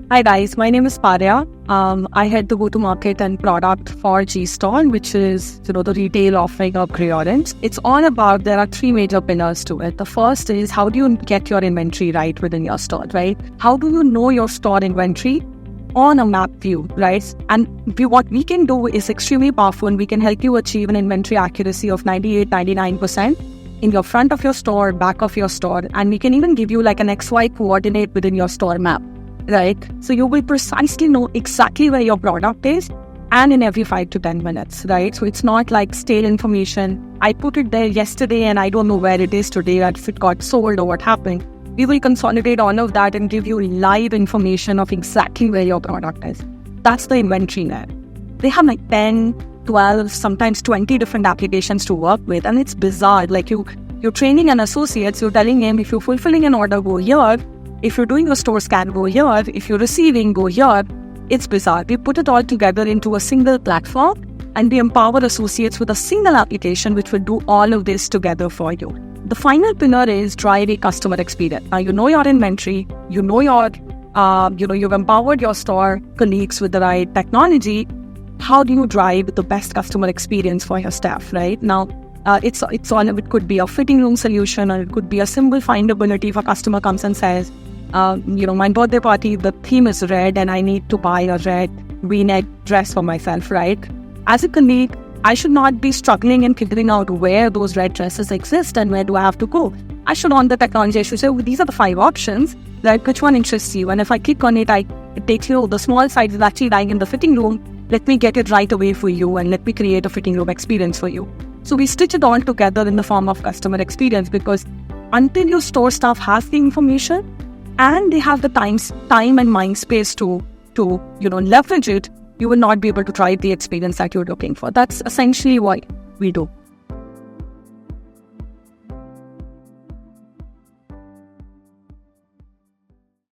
Hi guys, my name is Parya. I head the go-to-market and product for G-Store, which is the retail offering of Grey Orange. It's all about, there are three major pillars to it. The first is, how do you get your inventory right within your store, right? How do you know your store inventory on a map view, right? And what we can do is extremely powerful, and we can help you achieve an inventory accuracy of 98-99% in your front of your store, back of your store, and we can even give you like an XY coordinate within your store map. Right? So you will precisely know exactly where your product is and in every 5 to 10 minutes, right? So it's not like stale information. I put it there yesterday and I don't know where it is today, if it got sold or what happened. We will consolidate all of that and give you live information of exactly where your product is. That's the inventory layer. They have like 10, 12, sometimes 20 different applications to work with, and it's bizarre. Like you're training an associate, so you're telling him, if you're fulfilling an order, go here. If you're doing a store scan, go here. If you're receiving, go here. It's bizarre. We put it all together into a single platform, and we empower associates with a single application which will do all of this together for you. The final pillar is drive a customer experience. Now you know your inventory, you know your, you've empowered your store colleagues with the right technology. How do you drive the best customer experience for your staff, right? Now, it could be a fitting room solution, or it could be a simple findability if a customer comes and says, my birthday party, the theme is red and I need to buy a red V-neck dress for myself, right? As a colleague, I should not be struggling and figuring out where those red dresses exist and where do I have to go. I should, on the technology, I should say, these are the 5 options, like which one interests you? And if I click on it, it takes you, the small size is actually lying in the fitting room. Let me get it right away for you and let me create a fitting room experience for you. So we stitch it all together in the form of customer experience, because until your store staff has the information and they have the time and mind space to leverage it, you will not be able to drive the experience that you're looking for. That's essentially what we do.